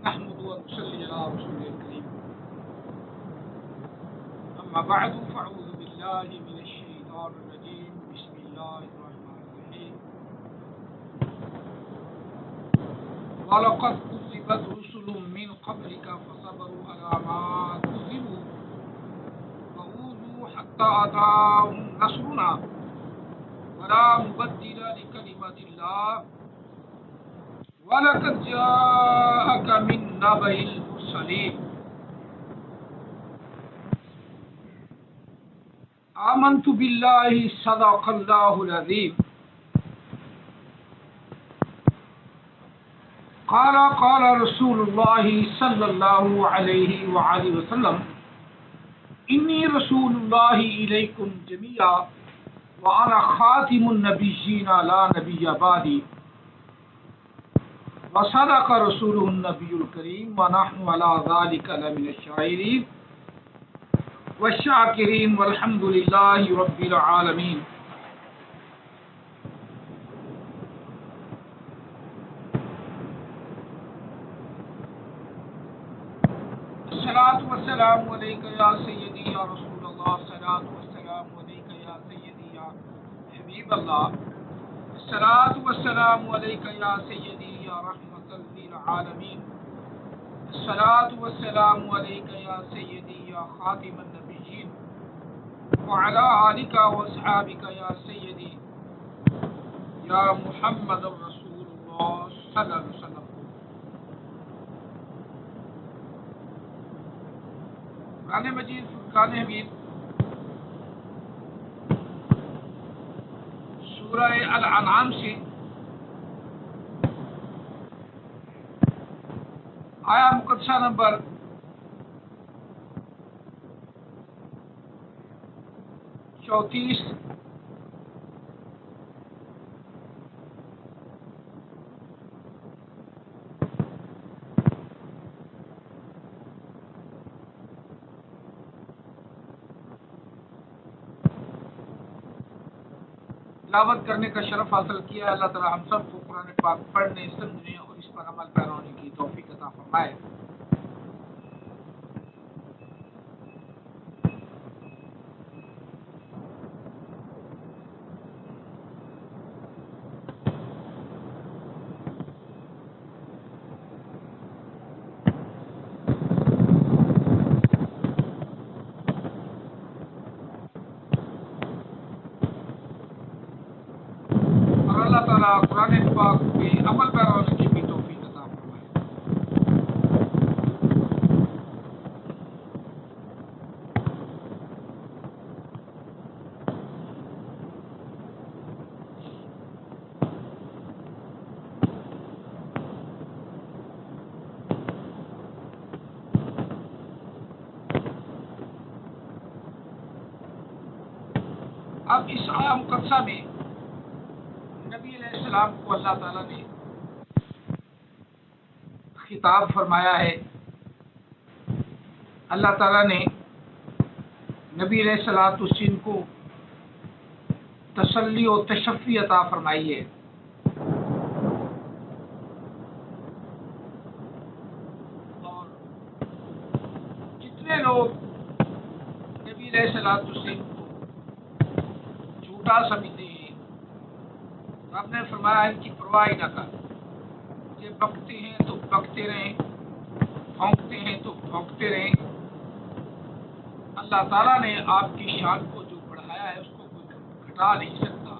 نحمد ونصلي على رسول الكريم أما بعد فأعوذ بالله من الشيطان الرجيم بسم الله الرحمن الرحيم ولقد كذبت رسل من قبلك فصبروا على ما كذبوا وأوذوا حتى أتاهم نصرنا ولا مبدل لكلمات الله وَلَقَدْ جَاءَكَ مِن نَّبَإِ الْمُرْسَلِينَ آمنت بالله صدق الله العظيم قال رسول الله صلى الله عليه وآله وسلم إني رسول الله إليكم جميعا وأنا خاتم النبيين لا نبي بعدي وصدق رسوله النبي الكريم ونحن على ذلك لمن الشاهدين والشاكرين والحمد لله رب العالمين. الصلاة والسلام عليك يا سيدي يا رسول الله الصلاة والسلام عليك يا سيدي يا حبيب الله الصلاة والسلام عليك يا سيدي يا رحمة للعالمين الصلاة والسلام عليك يا سيدي يا خاتم النبيين وعلى آلك وأصحابك يا سيدي يا محمد رسول الله صلى الله عليه وسلم. قرآن مجید فرقان حمید سورہ الانعام سے آیا مقدسہ نمبر 34 تلاوت کرنے کا شرف حاصل کیا. اللہ تعالی ہم سب کو قرآن پاک پڑھنے سمجھنے اور اس پر عمل پیرا ہونے کی توفیق عطا فرمائے. اللہ تعالیٰ قرآن پاک کے عمل پیرا ہونے کی بھی توفیق عطا فرمائے. اب اس آیہ مقدسہ میں نبی علیہ السلام کو اللہ تعالیٰ نے خطاب فرمایا ہے. اللہ تعالیٰ نے نبی علیہ السلام کو تسلی و تشفی عطا فرمائی ہے. اور جتنے لوگ نبی علیہ السلام کو جھوٹا سمجھتے ہیں آپ نے فرمایا ان کی پرواہ نہ کر. یہ بکتے ہیں تو بکتے رہیں, بھونکتے ہیں تو بھونکتے رہیں. اللہ تعالیٰ نے آپ کی شان کو جو بڑھایا ہے اس کو کوئی گھٹا نہیں سکتا.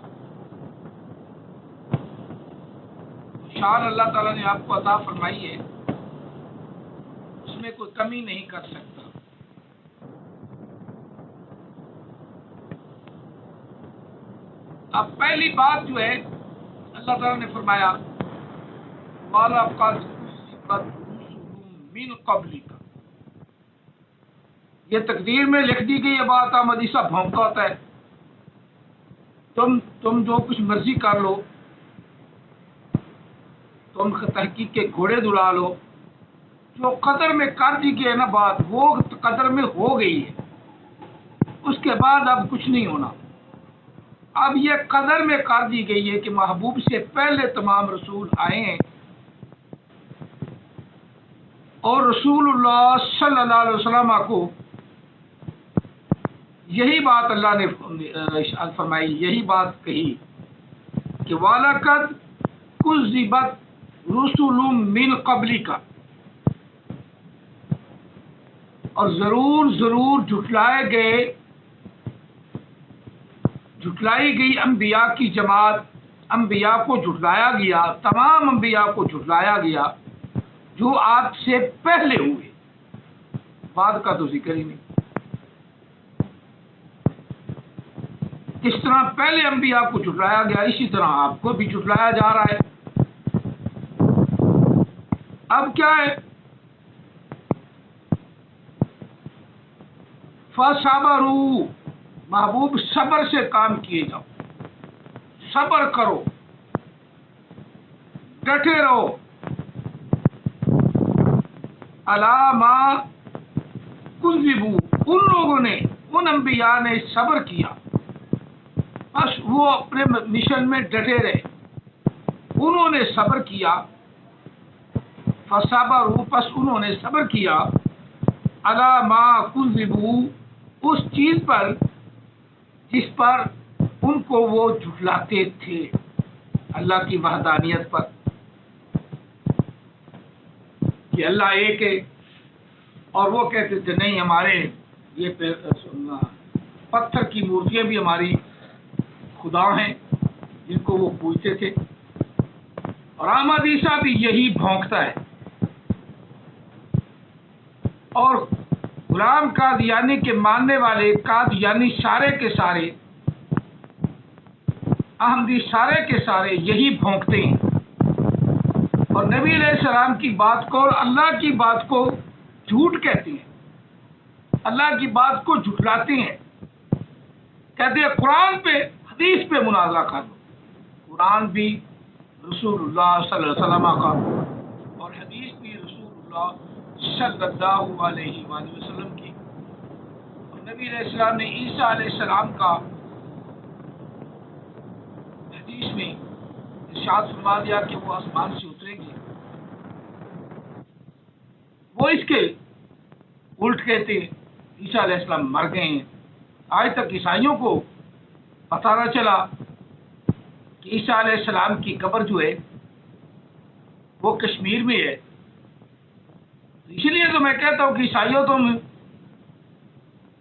شان اللہ تعالیٰ نے آپ کو عطا فرمائی ہے, اس میں کوئی کمی نہیں کر سکتا. اب پہلی بات جو ہے اللہ تعالیٰ نے فرمایا من قبلک. یہ تقدیر میں لکھ دی گئی یہ بات. حدیثہ بھونکا ہوتا ہے, تم جو کچھ مرضی کر لو, تم تحقیق کے گھوڑے دوڑا لو, جو قدر میں کر دی گئی ہے نا بات, وہ قدر میں ہو گئی ہے. اس کے بعد اب کچھ نہیں ہونا. اب یہ قدر میں کر دی گئی ہے کہ محبوب سے پہلے تمام رسول آئے ہیں, اور رسول اللہ صلی اللہ علیہ وسلم کو یہی بات اللہ نے ارشاد فرمائی، یہی بات کہی کہ وَلَقَدْ كُذِّبَتْ رُسُلٌ مِّن قَبْلِكَ، اور ضرور جھٹلائی گئی انبیاء کی جماعت، انبیاء کو جھٹلایا گیا، تمام انبیاء کو جھٹلایا گیا جو آپ سے پہلے ہوئے، بعد کا تو ذکر ہی نہیں۔ کس طرح پہلے انبیاء کو جھٹلایا گیا، اسی طرح آپ کو بھی جھٹلایا جا رہا ہے۔ اب کیا ہے؟ فَصَبَرُوا، محبوب صبر سے کام کیے جاؤ، صبر کرو، ڈٹے رہو، عَلَىٰ مَا كُذِّبُوا، ان لوگوں نے، ان انبیاء نے صبر کیا، بس وہ اپنے مشن میں ڈٹے رہے، انہوں نے صبر کیا، فَصَبَرُوا، پس انہوں نے صبر کیا، عَلَىٰ مَا كُذِّبُوا، اس چیز پر جس پر ان کو وہ جھٹلاتے تھے، اللہ کی وحدانیت پر، کہ اللہ ایک ہے، اور وہ کہتے تھے نہیں، ہمارے یہ پتھر کی مورتیاں بھی ہماری خدا ہیں جن کو وہ پوجتے تھے۔ اور احمد عیسیٰ بھی یہی بھونکتا ہے، اور غلام قادیانی کے ماننے والے قادیانی سارے کے سارے، احمدی سارے کے سارے یہی بھونکتے ہیں، اور نبی علیہ السلام کی بات کو اور اللہ کی بات کو جھوٹ کہتے ہیں، اللہ کی بات کو جھٹلاتے ہیں، کہتے ہیں قرآن پہ حدیث پہ مناظرہ کر لو، قرآن بھی رسول اللہ صلی اللہ علیہ وسلم کا اور حدیث بھی رسول اللہ صلی اللہ علیہ وآلہ وسلم کی۔ اور نبی علیہ السلام نے عیسیٰ علیہ السلام کا حدیث میں ارشاد فرما دیا کہ وہ آسمان سے اتریں گے، وہ اس کے الٹ کہتے ہیں عیسیٰ علیہ السلام مر گئے ہیں۔ آج تک عیسائیوں کو پتہ نہ چلا کہ عیسیٰ علیہ السلام کی قبر جو ہے وہ کشمیر میں ہے۔ اسی لیے تو میں کہتا ہوں کہ عیسائیوں، تم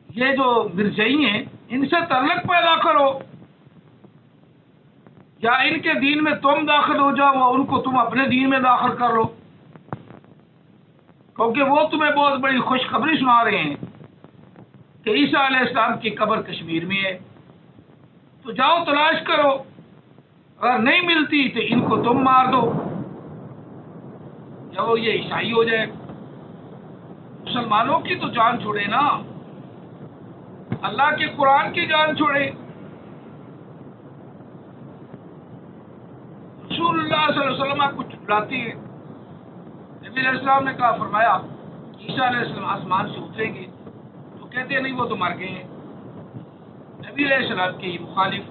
یہ جو مرجعی ہیں ان سے تعلق پیدا کرو، یا ان کے دین میں تم داخل ہو جاؤ اور ان کو تم اپنے دین میں داخل کر لو، کیونکہ وہ تمہیں بہت بڑی خوشخبری سنا رہے ہیں کہ عیسیٰ علیہ السلام کی قبر کشمیر میں ہے، تو جاؤ تلاش کرو، اگر نہیں ملتی تو ان کو تم مار دو، یا وہ یہ عیسائی ہو جائے۔ مسلمانوں کی تو جان چھوڑے نا، اللہ کے قرآن کی جان چھوڑے۔ رسول اللہ صلی اللہ علیہ وسلم کو جھٹلاتی ہے۔ نبی علیہ السلام نے کہا، فرمایا عیسیٰ علیہ السلام آسمان سے اتریں گے، تو کہتے ہیں نہیں وہ تو مر گئے ہیں۔ نبی علیہ السلام کے مخالف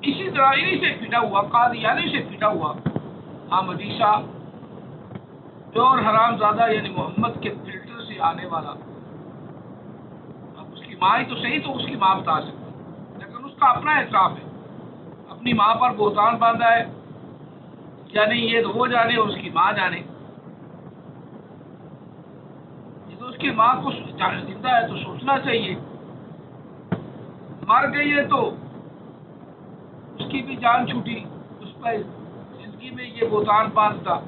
اسی طرح انہی سے پھٹا ہوا، قادیانی سے پھٹا ہوا احمد عیسیٰ، پیور حرام زادہ، یعنی محمد کے فلٹر سے آنے والا، اب اس کی ماں ہی تو صحیح، تو اس کی ماں بتا سکتی، لیکن اس کا اپنا اعتراف ہے، اپنی ماں پر بہتان باندھا ہے، کیا نہیں یہ تو وہ جانے اور اس کی ماں جانے، یہ تو اس کی ماں کو زندہ ہے تو سوچنا چاہیے، مر گئی ہے تو اس کی بھی جان چھوٹی، اس پر زندگی میں یہ بہتان باندھتا،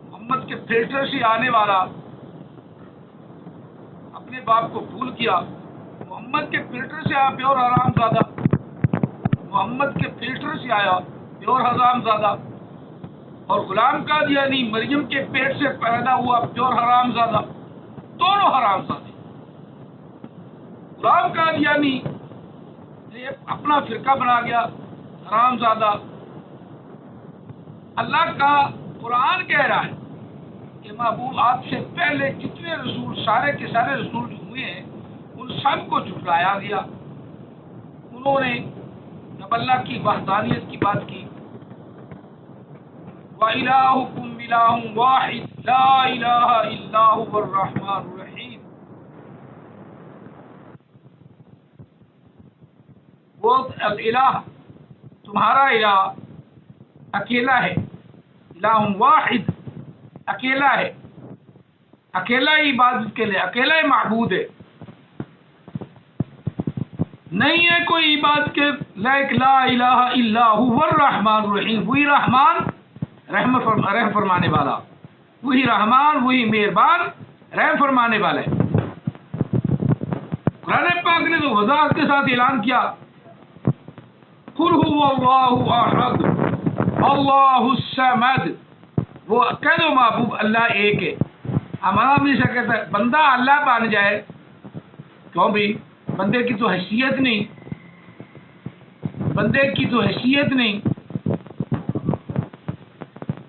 محمد کے فلٹر سے آنے والا اپنے باپ کو بھول گیا، محمد کے فلٹر سے آیا پیور حرام زادہ، محمد کے فلٹر سے آیا پیور حرام زادہ، اور غلام قادیانی مریم کے پیٹ سے پیدا ہوا پیور حرام زادہ، دونوں حرام زادے۔ غلام قادیانی نے اپنا فرقہ بنا گیا حرام زادہ۔ اللہ کا قرآن کہہ رہا ہے کہ محبوب آپ سے پہلے جتنے رسول، سارے کے سارے رسول جو ہوئے ہیں ان سب کو جھٹلایا گیا، انہوں نے جب اللہ کی وحدانیت کی بات کی، وَإِلَٰهُكُمْ الہ واحد لا الہ الا هو الرحمن الرحیم. وہ الہ تمہارا الہ اکیلا ہے، الہ واحد اکیلا ہے، اکیلا ہی عبادت کے لیے، اکیلا ہی معبود ہے، نہیں ہے کوئی عبادت کے لائق. لا الہ الا هو الرحمن الرحیم، وہی رحمان رحم فرمانے والا، وہی رحمان وہی مہربان رحم فرمانے والا ہے. قرآن پاک نے تو وضاحت کے ساتھ اعلان کیا، قل هو اللہ احد اللہ الصمد. وہ کہہ دو محبوب اللہ ایک ہے. ہمارا بھی سے کہتا ہے بندہ اللہ بن جائے، کیوں بھی بندے کی تو حیثیت نہیں، بندے کی تو حیثیت نہیں،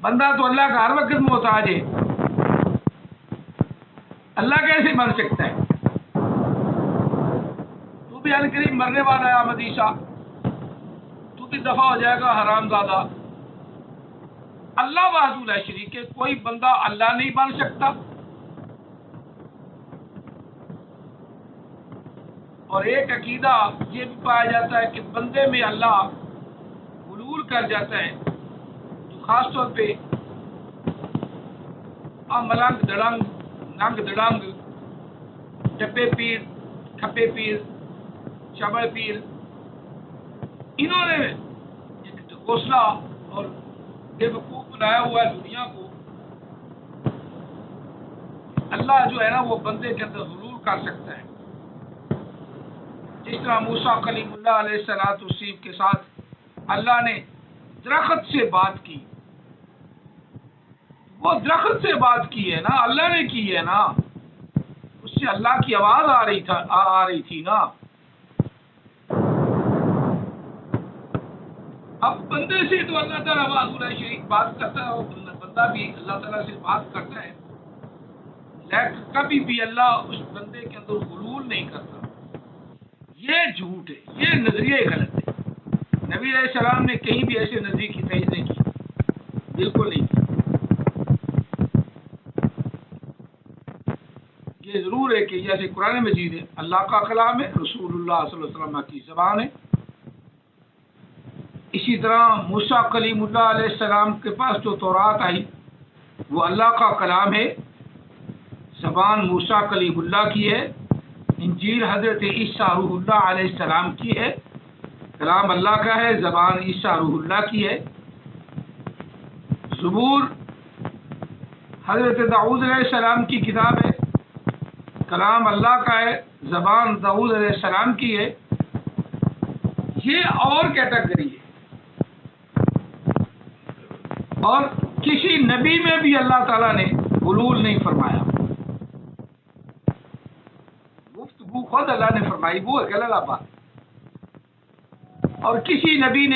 بندہ تو اللہ کا ہر وقت محتاج ہے، اللہ کیسے بن سکتا ہے؟ تو بھی القریب مرنے والا ہے احمد عیسیٰ، تو بھی دفع ہو جائے گا حرام زادہ. اللہ وحدہ لا شریک ہے، کوئی بندہ اللہ نہیں بن سکتا. اور ایک عقیدہ یہ بھی پایا جاتا ہے کہ بندے میں اللہ حلول کر جاتا ہے، تو خاص طور پہ ملنگ دڑنگ ننگ دڑنگ ڈبے پیر کھپے پیر چبڑ پیر، انہوں نے ایک حوصلہ اور بے وقوف بنایا ہوا ہے دنیا کو. اللہ جو ہے نا وہ بندے کے اندر حلول کر سکتا ہے. جس طرح موسیٰ کلیم اللہ علیہ السلام کے ساتھ اللہ نے درخت سے بات کی، وہ درخت سے بات کی ہے نا، اللہ نے کی ہے نا، اس سے اللہ کی آواز آ رہی تھی نا. اب بندے سے تو اللہ تعالیٰ وحدہ لا شریک بات کرتا ہے، اور بندہ بھی اللہ تعالیٰ سے بات کرتا ہے، لیکن کبھی بھی اللہ اس بندے کے اندر حلول نہیں کرتا. یہ جھوٹ ہے، یہ نظریہ غلط ہے. نبی علیہ السلام نے کہیں بھی ایسے نظریے کی تائید نہیں کی، بالکل نہیں کی. یہ ضرور ہے کہ جیسے قرآن مجید ہے اللہ کا کلام ہے، رسول اللہ صلی اللہ علیہ وسلم کی زبان ہے. اسی طرح موسیٰ کلیم اللہ علیہ السلام کے پاس جو تورات آئی وہ اللہ کا کلام ہے، زبان موسیٰ کلیم اللہ کی ہے. انجیل حضرت عیسیٰ روح اللہ علیہ السلام کی ہے، کلام اللہ کا ہے، زبان عیسیٰ روح اللہ کی ہے. زبور حضرت داؤد علیہ السلام کی کتاب ہے، کلام اللہ کا ہے، زبان داؤد علیہ السلام کی ہے. یہ اور کیٹیگری ہے. اور کسی نبی میں بھی اللہ تعالیٰ نے حلول نہیں فرمایا، گفتگو خود اللہ نے فرمائی، وہ ایک الگ بات. اور کسی نبی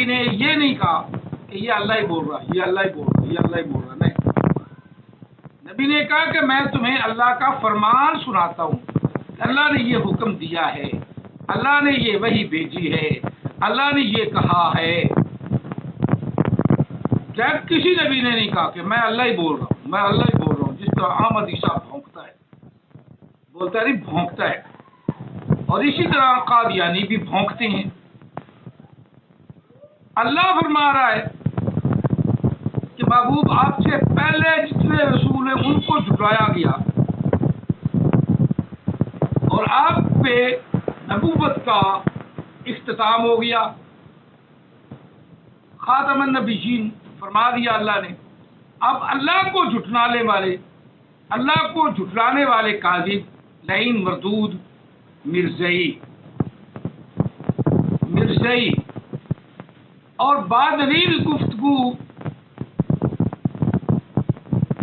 نے یہ نہیں کہا کہ یہ اللہ ہی بول رہا، یہ اللہ ہی بول رہا، یہ اللہ ہی بول رہا. نہیں، نبی نے کہا کہ میں تمہیں اللہ کا فرمان سناتا ہوں، اللہ نے یہ حکم دیا ہے، اللہ نے یہ وحی بھیجی ہے، اللہ نے یہ کہا ہے. جب کسی نبی نے نہیں کہا کہ میں اللہ ہی بول رہا ہوں، میں اللہ ہی بول رہا ہوں. جس طرح احمد عیسیٰ بھونکتا ہے، بولتا نہیں بھونکتا ہے، اور اسی طرح قادیانی بھی بھونکتے ہیں. اللہ فرما رہا ہے کہ محبوب آپ سے پہلے جتنے رسول ہیں ان کو جھٹلایا گیا، اور آپ پہ نبوت کا اختتام ہو گیا، خاتم النبیین فرما دیا اللہ نے. اب اللہ کو جھٹلانے والے کاذب، لعین، مردود، مرزئی اور بادلیل گفتگو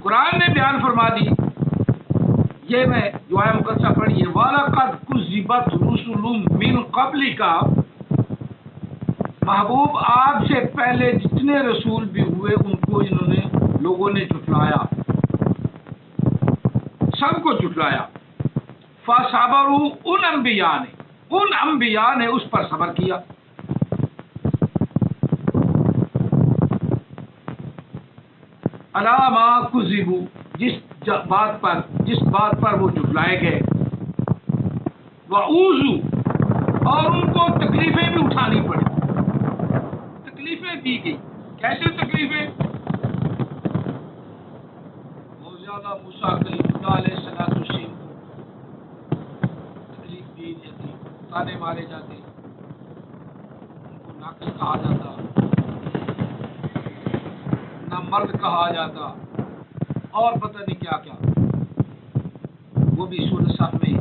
قرآن نے بیان فرما دی. یہ میں جو آیہ مقدسہ پڑھی ہے، وَلَقَدْ كُذِّبَتْ رُسُلٌ مِّن قَبْلِكَ، محبوب آپ سے پہلے جتنے رسول بھی ہوئے ان کو لوگوں نے جھٹلایا، سب کو جھٹلایا. فَصَبَرُوا، ان انبیاء نے اس پر صبر کیا. علی ما کذبوا، جس بات پر وہ جھٹلائے گئے، وَأُوذُوا، اور ان کو تکلیفیں بھی اٹھانی پڑی، تکلیفیں دی گئی۔ کیسے تکلیفیں؟ بہت زیادہ موسیٰ کلیم اللہ علیہ السلام کو تکلیف دی جاتی، تانے مارے جاتے، ان کو ناقص کہا جاتا، نہ مرد کہا جاتا، اور پتہ نہیں کیا کیا، وہ بھی سورۃ صف میں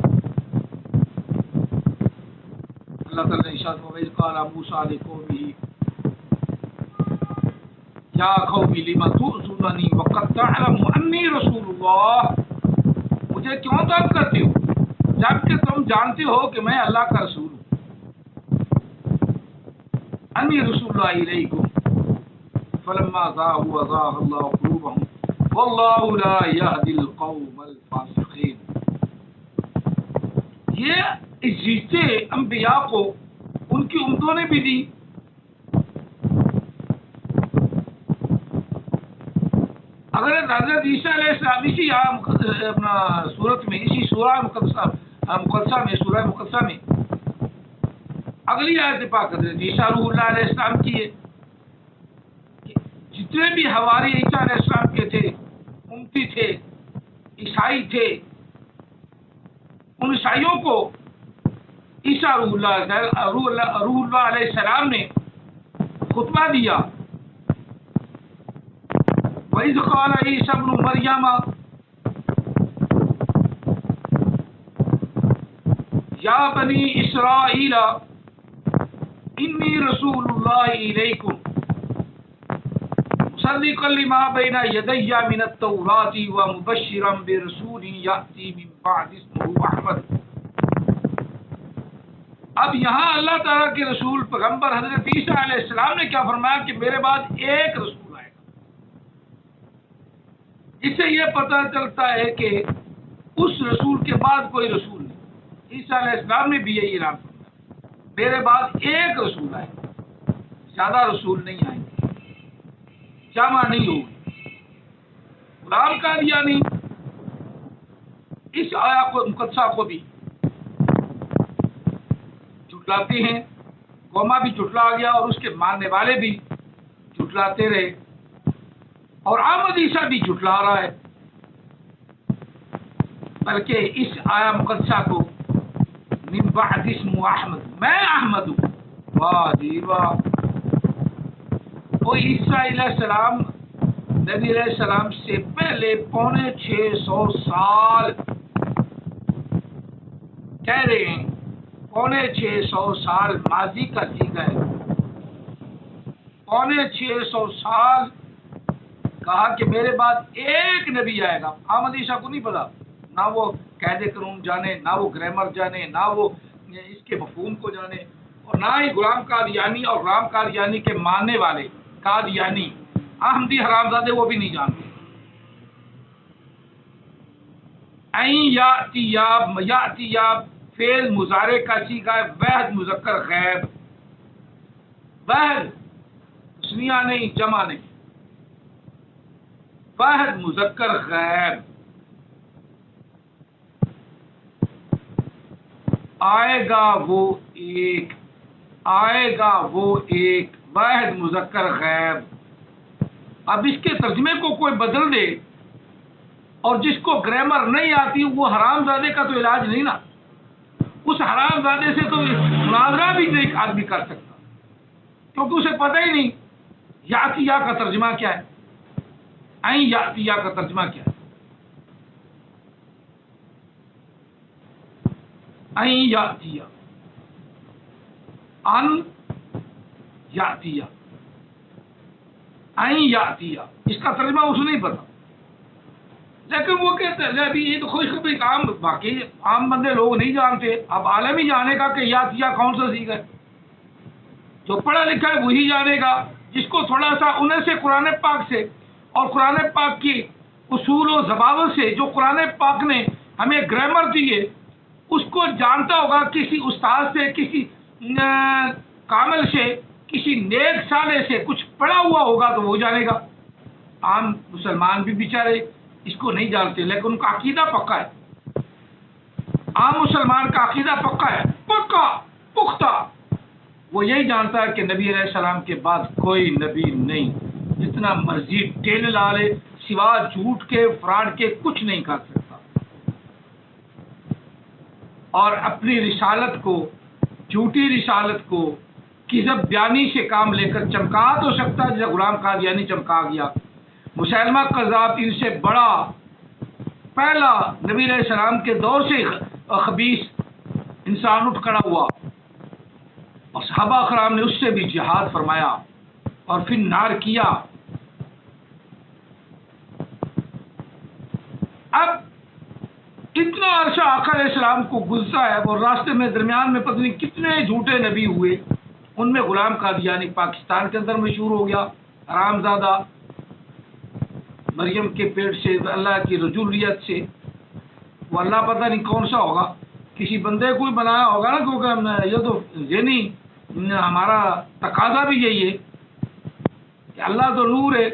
اللہ تعالیٰ نے ارشاد فرمایا وَإِذْ قَالَ مُوسَىٰ لِقَوْمِهِ يَا قَوْمِ لِمَ تُؤْذُونَنِي وَقَدْ تَعْلَمُونَ أَنِّي رَسُولُ اللَّهِ، مجھے کیوں تنگ کرتے ہو جبکہ تم جانتے ہو کہ میں اللہ کا رسول ہوں، أَنِّي رَسُولُ اللَّهِ إِلَيْكُمْ فَلَمَّا زَاغُوا أَزَاغَ اللَّهُ قُلُوبَهُمْ وَاللَّهُ لَا يَهْدِي الْقَوْمَ الْفَاسِقِينَ۔ یہ عزتیں انبیاء کو ان کی امتوں نے بھی دی۔ اگر حضرت عیسیٰ علیہ السلام اسی اپنا صورت میں، اسی سورہ مقدسہ میں اگلی آیت پاک حضرت عیسیٰ روح اللہ علیہ السلام کی ہے، جتنے بھی حواری عیسیٰ علیہ السلام کے تھے، امتی تھے، عیسائی تھے، ان عیسائیوں کو عیسیٰ روح اللہ علیہ السلام نے خطبہ دیا، وَإِذْ قَالَ عِيسَى ابْنُ مَرْيَمَ يَا بَنِي إِسْرَائِيلَ إِنِّي رَسُولُ اللَّهِ إِلَيْكُمْ مُصَدِّقًا لِمَا بَيْنَ يَدَيَّ مِنَ التَّوْرَاةِ وَمُبَشِّرًا بِرَسُولٍ يَأْتِي مِن بَعْدِي اسْمُهُ أَحْمَدُ۔ اب یہاں اللہ تعالیٰ کے رسول پیغمبر حضرت عیسیٰ علیہ السلام نے کیا فرمایا کہ میرے بعد ایک رسول آئے گا۔ اس سے یہ پتہ چلتا ہے کہ اس رسول کے بعد کوئی رسول نہیں۔ عیسیٰ علیہ السلام نے بھی یہی اعلان فرمایا، میرے بعد ایک رسول آئے گا، زیادہ رسول نہیں آئیں گے، جمع نہیں ہوگی۔ غلام قادیانی اس آیات مقدسہ کو بھی جھٹلاتے ہیں، قوما بھی جھٹلا گیا اور اس کے ماننے والے بھی جھٹلاتے رہے، اور احمد عیسیٰ بھی جھٹلا رہا ہے، بلکہ اس آیا مقدسہ کو من بعد اسم احمد، میں احمد ہوں، واہ جی واہ۔ وہ عیسیٰ علیہ السلام نبی علیہ السلام سے پہلے 650 سال کہہ رہے ہیں، 650 سال ماضی کا سیغہ ہے، 650 سال کہا کہ میرے بعد ایک نبی آئے گا۔ احمد عیسیٰ کو نہیں پتا، نہ وہ قاعدہ قانون جانے، نہ وہ گرامر جانے، نہ وہ اس کے مفہوم کو جانے، اور نہ ہی غلام قادیانی اور غلام قادیانی کے ماننے والے قادیانی احمدی حرامزادے وہ بھی نہیں جانتے۔ یاتیاب فعل مضارع کا سیغہ ہے، واحد مذکر غیب، واحد تسنیہ نہیں، جمع نہیں، واحد مذکر غیب، آئے گا وہ ایک، آئے گا وہ ایک، واحد مذکر غیب۔ اب اس کے ترجمے کو کوئی بدل دے اور جس کو گرامر نہیں آتی وہ حرام زادے کا تو علاج نہیں نا، اس حرام زادے سے تو مناظرہ بھی ایک آدمی کر سکتا، کیونکہ اسے پتہ ہی نہیں یاتیہ کا ترجمہ کیا ہے، این یاتیہ کا ترجمہ کیا ہے، این یاتیہ، ان یاتیہ، این یاتیہ، اس کا ترجمہ اسے نہیں پتا، لیکن وہ کہتے ہیں ابھی یہ تو خوشخبری کام، باقی عام بندے لوگ نہیں جانتے، اب عالم ہی جانے گا کہ یاتیہ کون سا سیغہ ہے، جو پڑھا لکھا ہے وہی جانے گا، جس کو تھوڑا سا انہیں سے قرآن پاک سے اور قرآن پاک کی اصول و ضوابط سے جو قرآن پاک نے ہمیں گرامر دی ہے اس کو جانتا ہوگا، کسی استاد سے، کسی کامل سے، کسی نیک صالح سے کچھ پڑھا ہوا ہوگا تو وہ جانے گا۔ عام مسلمان بھی بیچارے اس کو نہیں جانتے، لیکن ان کا عقیدہ پکا ہے. عام مسلمان کا عقیدہ پکا ہے، پکا پختہ. وہ یہی جانتا ہے کہ نبی علیہ السلام کے بعد کوئی نبی نہیں، جتنا مرضی ٹیل لا لے سوا جھوٹ کے فراڈ کے کچھ نہیں کر سکتا، اور اپنی رسالت کو، جھوٹی رسالت کو کذب بیانی سے کام لے کر چمکا تو سکتا ہے، جیسے غلام قادیانی چمکا گیا. مسیلمہ کذاب ان سے بڑا پہلا نبی علیہ السلام کے دور سے خبیث انسان اٹھ کھڑا ہوا، اور صحابہ کرام نے اس سے بھی جہاد فرمایا اور پھر نار کیا. اب اتنا عرصہ آقا علیہ السلام کو گزرا ہے، اور راستے میں درمیان میں پتہ نہیں کتنے جھوٹے نبی ہوئے. ان میں غلام قادیانی پاکستان کے اندر مشہور ہو گیا، حرام زادہ، مریم کے پیٹ سے، اللہ کی رجولیت سے. وہ اللہ پتہ نہیں کون سا ہوگا، کسی بندے کو ہی بنایا ہوگا نا، کیونکہ یہ تو ذہنی ہمارا تقاضا بھی یہی ہے کہ اللہ تو نور ہے،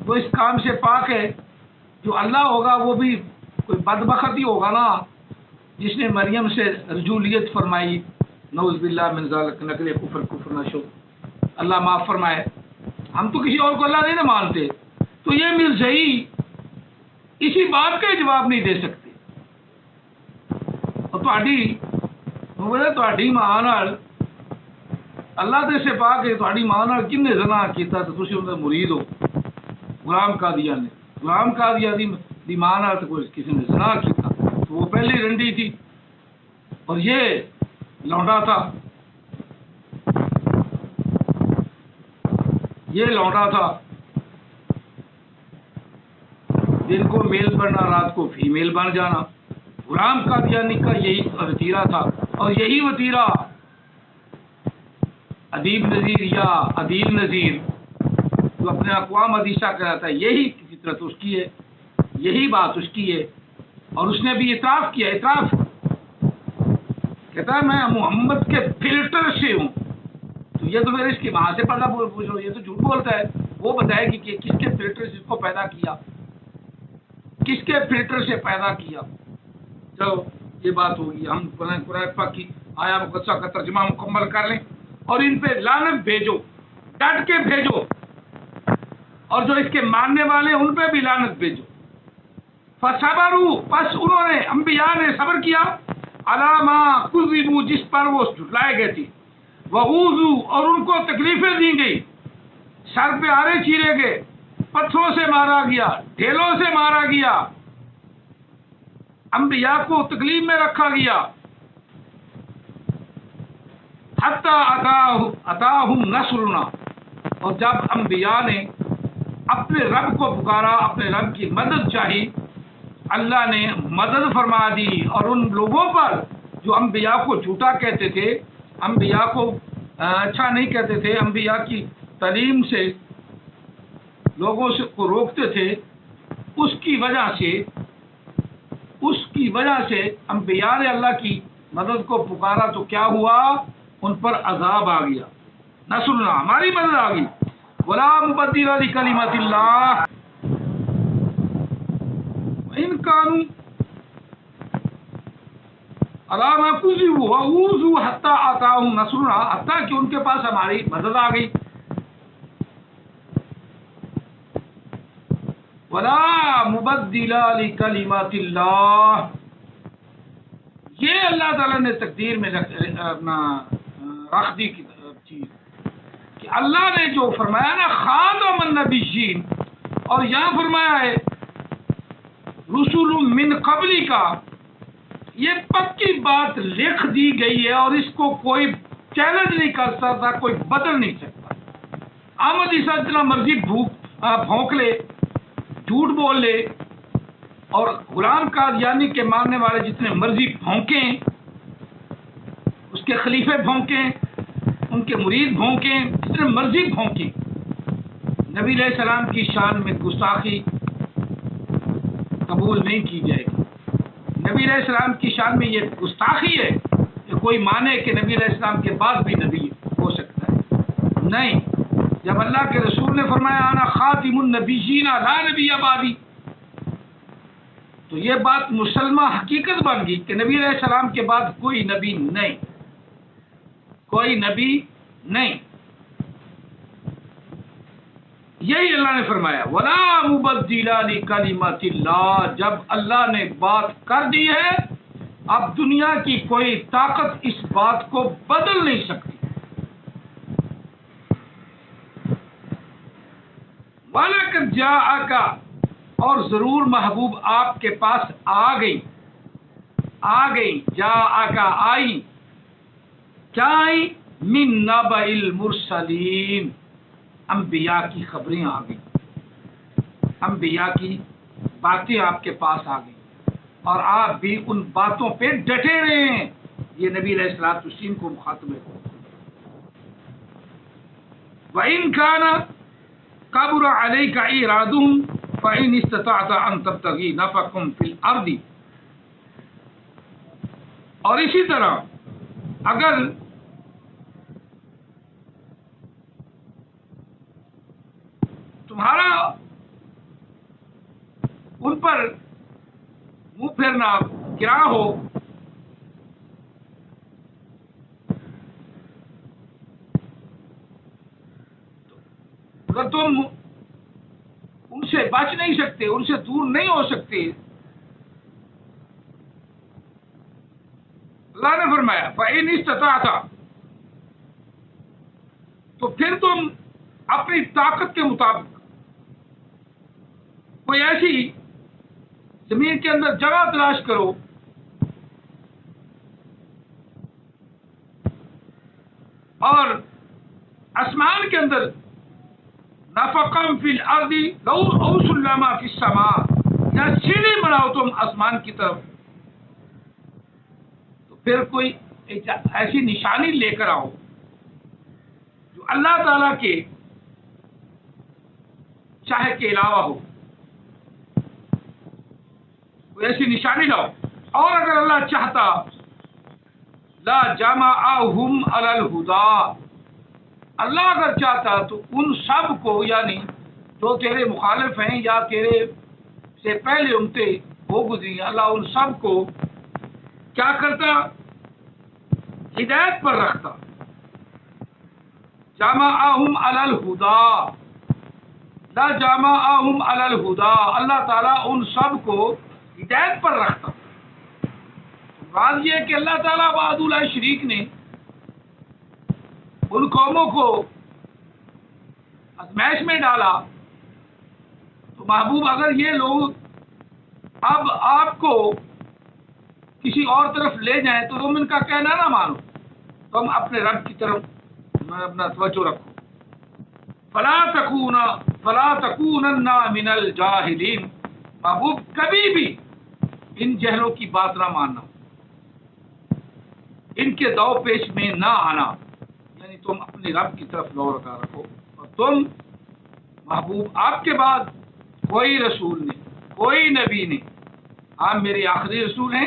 وہ اس کام سے پاک ہے. جو اللہ ہوگا وہ بھی کوئی بدبخت ہی ہوگا نا، جس نے مریم سے رجولیت فرمائی. نعوذ باللہ من ذالک، نقل کفر نشو، اللہ معاف فرمائے. ہم تو کسی اور کو اللہ نہیں نہ مانتے، تو یہ مرزئی اسی بات کا جواب نہیں دے سکتے. اور تہاڈی ماں نال اللہ دے سے پاک ہے، تہاڈی ماں نال کنے زنا کیتا تے تسی اون دے مرید ہو. غلام قادیانی دی ماں نال تے کوئی کسی نے زنا کیتا تو وہ پہلے رنڈی تھی، اور یہ لونڈا تھا. دن کو میل بننا، رات کو فیمیل بن جانا. غلام قادیانی کا یہی وتیرہ تھا، اور یہی وتیرہ ادیب نذیر یا عدیل نذیر جو اپنے اقوام حدیثہ کہتا ہے، یہی فطرت اس کی ہے، یہی بات اس کی ہے. اور اس نے بھی اعتراف کیا، کہتا ہے میں محمد کے فلٹر سے ہوں. تو یہ تو پھر اس کی ماں سے پردہ پوچھو، یہ تو جھوٹ بولتا ہے. وہ بتائے گی کہ کس کے فلٹر سے اس کو پیدا کیا، کس کے فلٹر سے پیدا کیا. چلو یہ بات ہوگی. ہم قرآن پاک کی آیا مقدسہ کا ترجمہ مکمل کر لیں، اور ان پہ لعنت بھیجو، ڈٹ کے بھیجو، اور جو اس کے ماننے والے ہیں ان پہ بھی لعنت بھیجو. فصبروا، پس انہوں نے، انبیاء نے صبر کیا، علی ما کذبوا، جس پر وہ جھٹلائے گئے تھے، وغوذوا، اور ان کو تکلیفیں دی گئی، سر پہ آرے چیرے گئے، پتھروں سے مارا گیا، ڈھیلوں سے مارا گیا، انبیاء کو تکلیف میں رکھا گیا. حتی اتاہم نصرنا، اور جب انبیاء نے اپنے رب کو پکارا، اپنے رب کی مدد چاہی، اللہ نے مدد فرما دی. اور ان لوگوں پر جو انبیاء کو جھوٹا کہتے تھے، انبیاء کو اچھا نہیں کہتے تھے، انبیاء کی تعلیم سے لوگوں کو روکتے تھے، اس کی وجہ سے انبیاء نے اللہ کی مدد کو پکارا تو کیا ہوا؟ ان پر عذاب آ گیا. نصرنا، ہماری مدد آ گئی. ولا مبدل لکلمات اللہ ان کانوا علی ما کذبوا وغوذوا حتی اتاہم نصرنا، حتیٰ کہ ان کے پاس ہماری مدد آ گئی. ولا مبدل لکلمات اللہ، یہ اللہ تعالیٰ نے تقدیر میں رکھ دی چیز کہ اللہ نے جو فرمایا نا خاتم النبیین، اور یہاں فرمایا ہے رسول من قبلی کا، یہ پکی بات لکھ دی گئی ہے، اور اس کو کوئی چیلنج نہیں کر سکتا، کوئی بدل نہیں سکتا. احمد عیسیٰ جتنا مرضی بھونک لے، جھوٹ بول لے، اور غلام قادیانی کے ماننے والے جتنے مرضی بھونکیں، اس کے خلیفے بھونکیں، ان کے مرید بھونکیں، جتنے مرضی بھونکیں، نبی علیہ السلام کی شان میں گستاخی قبول نہیں کی جائے گی. نبی علیہ السلام کی شان میں یہ گستاخی ہے کہ کوئی مانے کہ نبی علیہ السلام کے بعد بھی نبی ہو سکتا ہے. نہیں، جب اللہ کے رسول نے فرمایا انا خاتم النبیین لا نبی بعدی. تو یہ بات مسلمہ حقیقت بن گئی کہ نبی علیہ السلام کے بعد کوئی نبی نہیں، کوئی نبی نہیں. یہی اللہ نے فرمایا وَلَا مُبَدِّلَ لِكَلِمَاتِ اللَّهِ. جب اللہ نے بات کر دی ہے اب دنیا کی کوئی طاقت اس بات کو بدل نہیں سکتی. وَلَقَدْ جَاءَكَ، اور ضرور محبوب آپ کے پاس آ گئی جاءَكَ آئی، کیا آئی؟ من نبأ المرسلین، انبیاء کی خبریں آ گئی، انبیاء کی باتیں آپ کے پاس آ گئی اور آپ بھی ان باتوں پہ ڈٹے رہے ہیں. یہ نبی علیہ الصلوۃ والتسلیم کو مخاطب ہے. وَإِن كَانَ كَبُرَ عَلَيْكَ إِعْرَاضُهُمْ فَإِنِ اسْتَطَعْتَ أَن تَبْتَغِي نَفَقًا فِي الْأَرْضِ. اور اسی طرح اگر تمہارا ان پر منہ پھیرنا گرا ہو اگر تم ان سے بچ نہیں سکتے، ان سے دور نہیں ہو سکتے، اللہ نے فرمایا فَإِنِ اسْتَطَعْتَ، تو پھر تم اپنی طاقت کے مطابق کوئی ایسی زمین کے اندر جگہ تلاش کرو اور آسمان کے اندر نفقم فی الارض لو اوسلما فی السماء، یا سیڑھی بناؤ تم آسمان کی طرف. تو پھر کوئی ایسی نشانی لے کر آؤ جو اللہ تعالی کے چاہے کے علاوہ ہو، کوئی ایسی نشانی لاؤ. اور اگر اللہ چاہتا لا جمعہم علی الہدی، اللہ اگر چاہتا تو ان سب کو، یعنی جو تیرے مخالف ہیں یا تیرے سے پہلے امتیں ہو گزری، اللہ ان سب کو کیا کرتا؟ ہدایت پر رکھتا. جمعہم علی الہدی، لا جمعہم علی الہدی، اللہ تعالیٰ ان سب کو ہدایت پر رکھتا. بات یہ ہے کہ اللہ تعالیٰ وحدہ لا شریک نے ان قوموں کو آزمائش میں ڈالا. تو محبوب اگر یہ لوگ اب آپ کو کسی اور طرف لے جائیں تو تم ان کا کہنا نہ مانو، تم اپنے رب کی طرف اپنا توجہ رکھو. فلا تکونن من الجاہلین، محبوب کبھی بھی ان جہلوں کی بات نہ ماننا، ان کے دو پیش میں نہ آنا، یعنی تم اپنے رب کی طرف لو رکھا رکھو. اور تم محبوب آپ کے بعد کوئی رسول نہیں، کوئی نبی نہیں، آپ میرے آخری رسول ہیں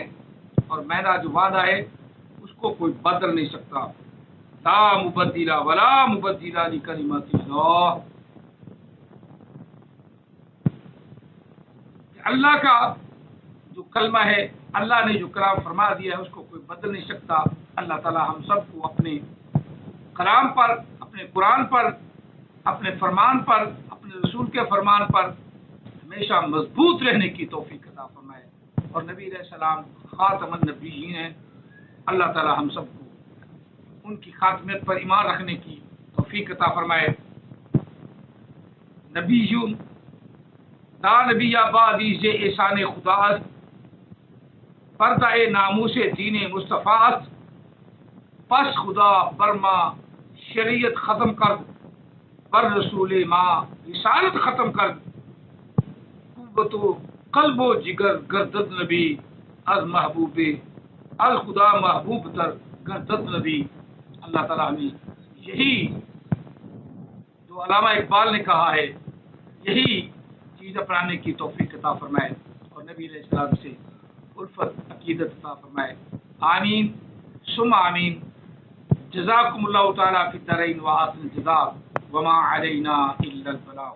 اور میرا جو وعدہ ہے اس کو کوئی بدل نہیں سکتا. لا مبدل ولا مبدل لکلمات اللہ. اللہ کا جو کلمہ ہے، اللہ نے جو کلام فرما دیا ہے اس کو کوئی بدل نہیں سکتا. اللہ تعالی ہم سب کو اپنے کلام پر، اپنے قرآن پر، اپنے فرمان پر، اپنے رسول کے فرمان پر ہمیشہ مضبوط رہنے کی توفیق عطا فرمائے. اور نبی علیہ السلام خاتم النبیین ہیں، اللہ تعالی ہم سب کو ان کی خاتمیت پر ایمان رکھنے کی توفیق عطا فرمائے. نبیون لا نبی بعدی سے احسان خدا، پردہ ناموس دین مصطفیٰ، پس خدا برما شریعت ختم کر، بر رسول ماں رسالت ختم کر، قوت و قلب و جگر گردد نبی از محبوب الخدا محبوب تر گردد نبی. اللہ تعالیٰ ہمیں یہی جو علامہ اقبال نے کہا ہے یہی چیز اپنانے کی توفیق عطا فرمائے اور نبی علیہ السلام سے الفت عقیدت عطا فرمائے. آمین ثم آمین. جزاکم اللہ تعالیٰ فی الدارین وآخر الجزاء وما علینا الا البلاغ.